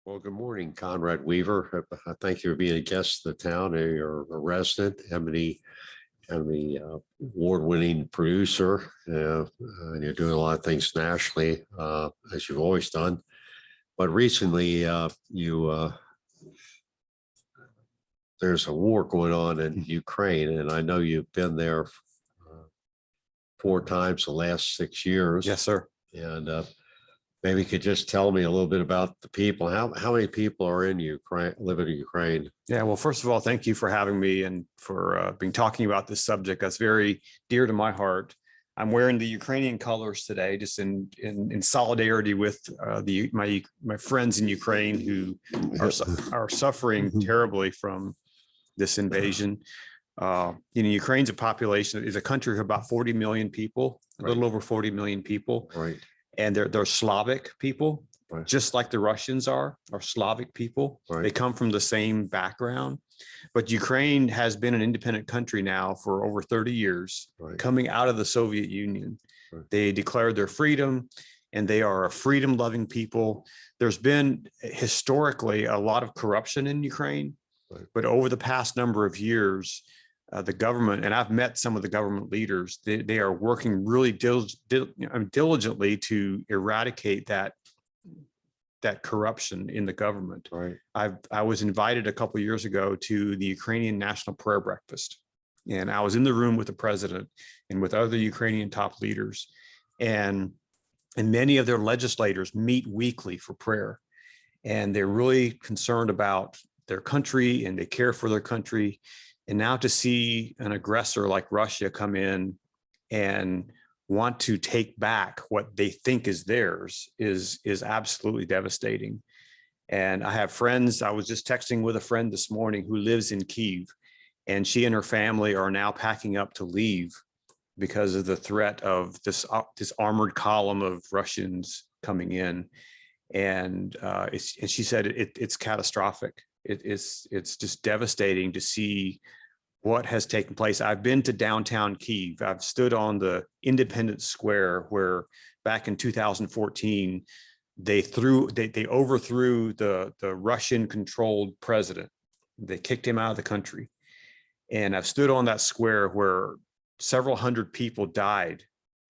Well, good morning, Conrad Weaver. Thank you for being a guest of the town. You're a resident, Emily award-winning producer, and you're doing a lot of things nationally, as you've always done. But recently, there's a war going on in Ukraine, and I know you've been there 4 times the last 6 years. Yes, sir. And maybe you could just tell me a little bit about the people. How many people are in Ukraine, live in Ukraine? Yeah, well, first of all, thank you for having me and for being talking about this subject. That's very dear to my heart. I'm wearing the Ukrainian colors today, just in solidarity with my friends in Ukraine who are suffering terribly from this invasion. Ukraine's a population, is a country of about 40 million people, a little over 40 million people. Right. And they're Slavic people, Right. just like the Russians are Slavic people. Right. They come from the same background. But Ukraine has been an independent country now for over 30 years, Right. coming out of the Soviet Union. Right. They declared their freedom, and they are a freedom-loving people. There's been historically a lot of corruption in Ukraine, Right. but over the past number of years, the government, and I've met some of the government leaders, they are working really diligently to eradicate that corruption in the government. Right. I was invited a couple of years ago to the Ukrainian National Prayer Breakfast, and I was in the room with the president and with other Ukrainian top leaders, and many of their legislators meet weekly for prayer, and they're really concerned about their country and they care for their country. And now to see an aggressor like Russia come in and want to take back what they think is theirs is absolutely devastating. And I have friends, I was just texting with a friend this morning who lives in Kyiv, and she and her family are now packing up to leave because of the threat of this armored column of Russians coming in. And she said it's catastrophic. It's just devastating to see what has taken place. I've been to downtown Kyiv. I've stood on the Independence Square where back in 2014, they overthrew the Russian-controlled president. They kicked him out of the country. And I've stood on that square where several hundred people died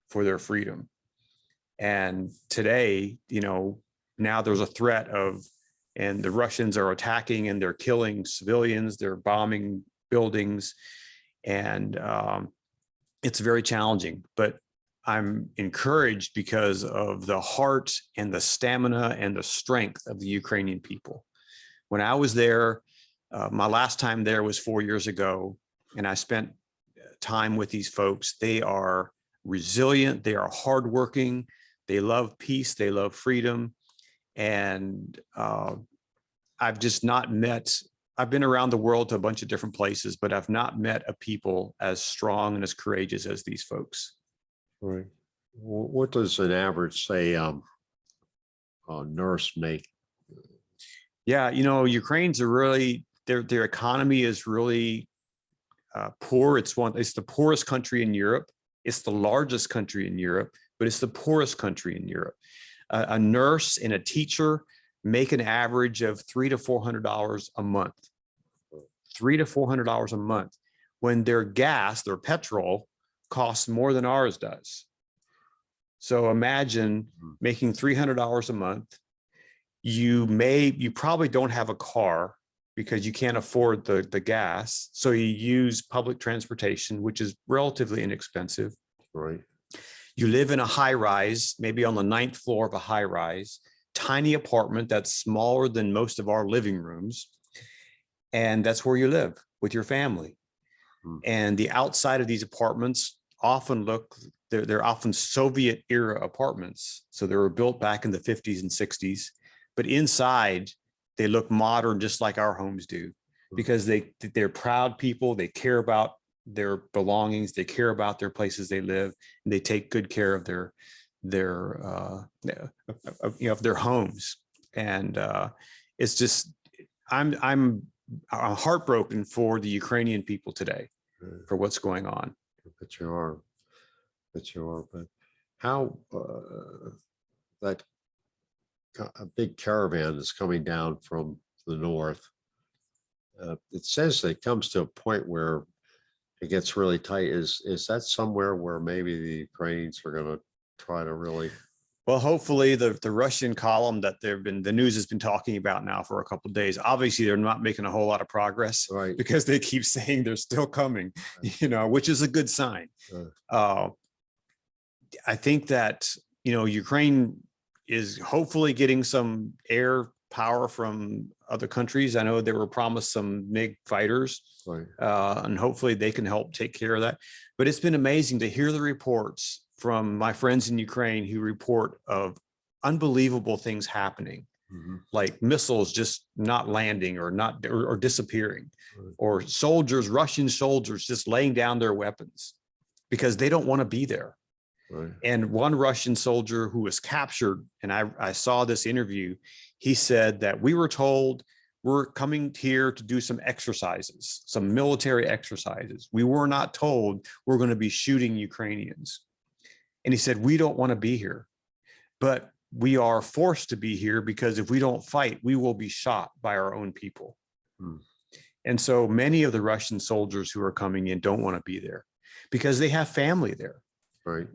for their freedom. And today, now there's a threat and the Russians are attacking and they're killing civilians, they're bombing buildings, and it's very challenging. But I'm encouraged because of the heart and the stamina and the strength of the Ukrainian people. When I was there, my last time there was 4 years ago, and I spent time with these folks. They are resilient, they are hardworking, they love peace, they love freedom. And I've just not met, I've been around the world to a bunch of different places, but I've not met a people as strong and as courageous as these folks. Right. What does an average, say, a nurse make? Yeah, Ukraine's a really, their economy is really poor. It's the poorest country in Europe. It's the largest country in Europe, but it's the poorest country in Europe. A nurse and a teacher make an average of $300 to $400 a month. $300 to $400 a month, when their gas, their petrol, costs more than ours does. So imagine making $300 a month. You probably don't have a car because you can't afford the gas. So you use public transportation, which is relatively inexpensive. Right. You live in a high rise, maybe on the 9th floor of a high rise, tiny apartment that's smaller than most of our living rooms. And that's where you live with your family. And the outside of these apartments often they're often Soviet era apartments. So they were built back in the 50s and 60s, but inside they look modern, just like our homes do, because they're proud people. They care about their belongings. They care about their places they live, and they take good care of their homes. And it's just, I'm heartbroken for the Ukrainian people today for what's going on. But you are. But how that a big caravan that's coming down from the north. It says that it comes to a point where it gets really tight. Is that somewhere where maybe the Ukrainians are going to try to really? Well, hopefully the Russian column that the news has been talking about now for a couple of days, obviously they're not making a whole lot of progress, Right. because they keep saying they're still coming, which is a good sign. I think that, Ukraine is hopefully getting some air power from other countries. I know they were promised some MiG fighters, Right. And hopefully they can help take care of that. But it's been amazing to hear the reports from my friends in Ukraine who report of unbelievable things happening, like missiles just not landing or disappearing, Right. or Russian soldiers just laying down their weapons because they don't want to be there. Right. And one Russian soldier who was captured, and I saw this interview, he said that we were told we're coming here to do some exercises, some military exercises. We were not told we're going to be shooting Ukrainians. And he said, we don't want to be here, but we are forced to be here because if we don't fight, we will be shot by our own people. And so many of the Russian soldiers who are coming in don't want to be there because they have family there. Right.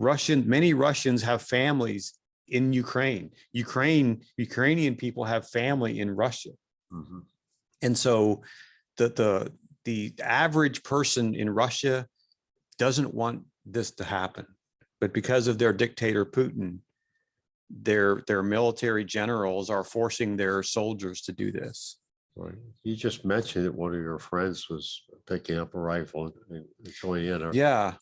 Many Russians have families in Ukraine. Ukrainian people have family in Russia. And so the average person in Russia doesn't want this to happen. But because of their dictator Putin, their military generals are forcing their soldiers to do this. Right. You just mentioned that one of your friends was picking up a rifle and going in. Yeah.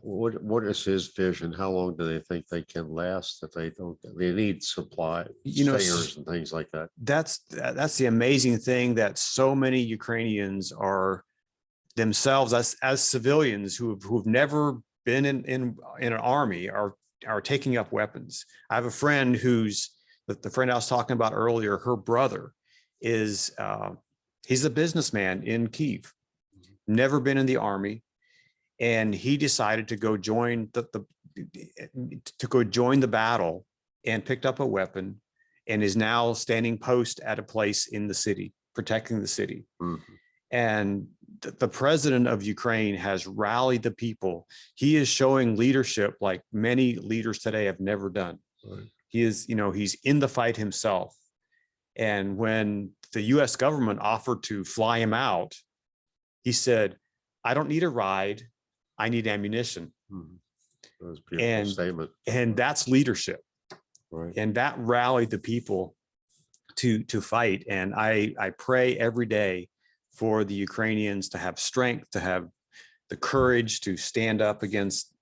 What is his vision? How long do they think they can last if they don't? They need supply, stingers and things like that. That's the amazing thing, that so many Ukrainians are themselves as civilians who've never been in an army are taking up weapons. I have a friend who's the friend I was talking about earlier. Her brother is he's a businessman in Kyiv, never been in the army, and he decided to go join the battle and picked up a weapon and is now standing post at a place in the city, protecting the city. And the president of Ukraine has rallied the people. He is showing leadership like many leaders today have never done. Right. He is, he's in the fight himself. And when the US government offered to fly him out, he said, I don't need a ride. I need ammunition. That was a beautiful statement. And that's leadership. Right. And that rallied the people to fight. And I pray every day for the Ukrainians to have strength, to have the courage to stand up against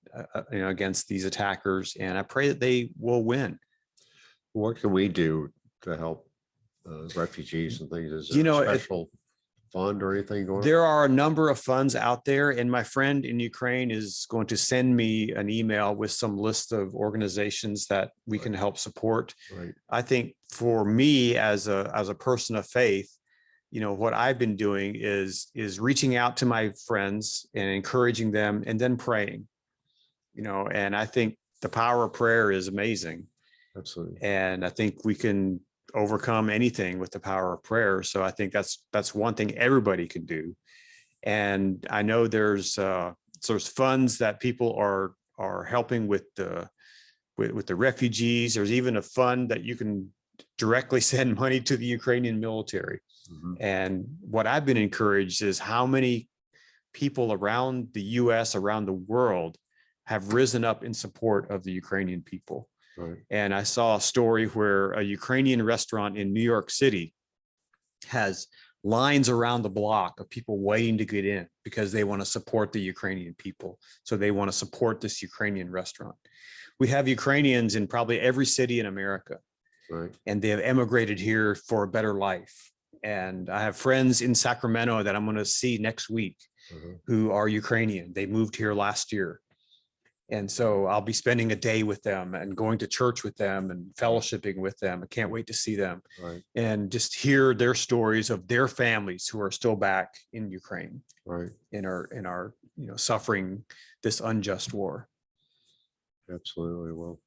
these attackers. And I pray that they will win. What can we do to help refugees and things? Is there a special fund or anything going on? There are a number of funds out there, and my friend in Ukraine is going to send me an email with some list of organizations that we can help support. Right. I think for me as a person of faith, what I've been doing is reaching out to my friends and encouraging them and then praying, and I think the power of prayer is amazing. Absolutely. And I think we can overcome anything with the power of prayer. So I think that's one thing everybody can do. And I know there's funds that people are helping with the refugees. There's even a fund that you can directly send money to the Ukrainian military. And what I've been encouraged is how many people around the US, around the world, have risen up in support of the Ukrainian people. Right. And I saw a story where a Ukrainian restaurant in New York City has lines around the block of people waiting to get in because they want to support the Ukrainian people. So they want to support this Ukrainian restaurant. We have Ukrainians in probably every city in America. Right. And they have emigrated here for a better life. And I have friends in Sacramento that I'm going to see next week who are Ukrainian. They moved here last year. And so I'll be spending a day with them and going to church with them and fellowshipping with them. I can't wait to see them. Right. And just hear their stories of their families who are still back in Ukraine. Right. And are suffering this unjust war. Absolutely. Well,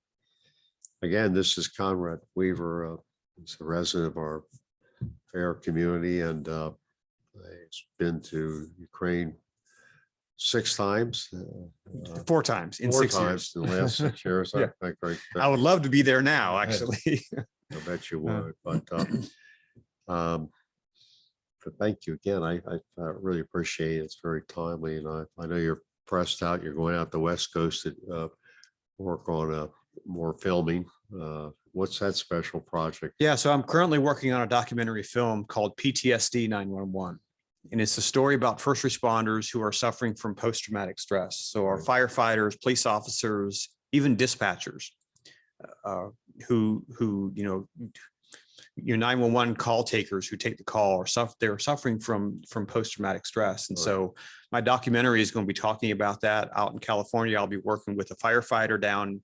again, this is Conrad Weaver, He's a resident of our fair community, and he's been to Ukraine 6 times. 4 times in 4 6 times years. in the last 6 years. Yeah. I would love to be there now, actually. I bet you would, but thank you again. I really appreciate it. It's very timely, and I know you're pressed out. You're going out the West Coast to work on more filming. What's that special project? Yeah, so I'm currently working on a documentary film called PTSD 911. And it's a story about first responders who are suffering from post-traumatic stress. So our firefighters, police officers, even dispatchers who your 911 call takers who take the call they're suffering from post-traumatic stress. And so my documentary is going to be talking about that out in California. I'll be working with a firefighter down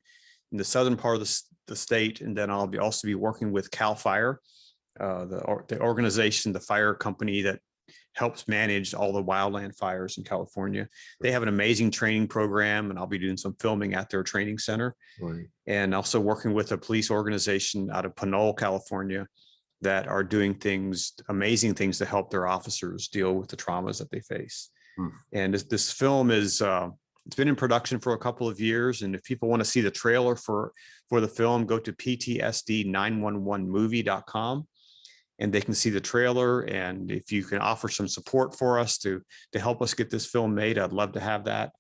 in the southern part of the state. And then I'll also be working with CAL FIRE, the organization, the fire company that helps manage all the wildland fires in California. They have an amazing training program, and I'll be doing some filming at their training center. Right. And also working with a police organization out of Pinole, California, that are doing amazing things to help their officers deal with the traumas that they face. And this film is, it's been in production for a couple of years. And if people want to see the trailer for the film, go to ptsd911movie.com. and they can see the trailer. And if you can offer some support for us to help us get this film made, I'd love to have that.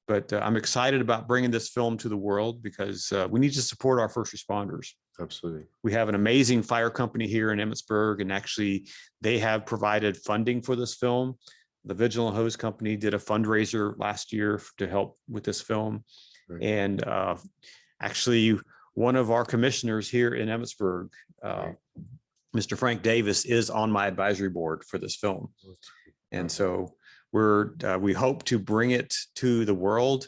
But I'm excited about bringing this film to the world because we need to support our first responders. Absolutely. We have an amazing fire company here in Emmitsburg, and actually they have provided funding for this film. The Vigilant Hose Company did a fundraiser last year to help with this film. Right. And actually one of our commissioners here in Emmitsburg, Mr. Frank Davis, is on my advisory board for this film. And so we hope to bring it to the world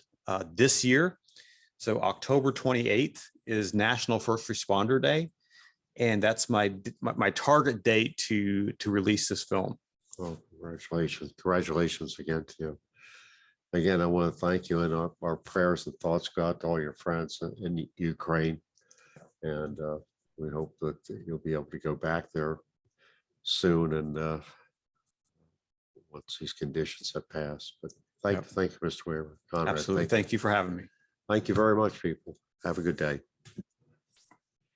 this year. So October 28th is National First Responder Day. And that's my target date to release this film. Well, congratulations. Congratulations again to you. Again, I want to thank you, and our prayers and thoughts go out to all your friends in Ukraine. And we hope that you'll be able to go back there soon, and once these conditions have passed. But thank you, Mr. Weaver. Conrad, absolutely. Thank you for having me. Thank you very much, people. Have a good day.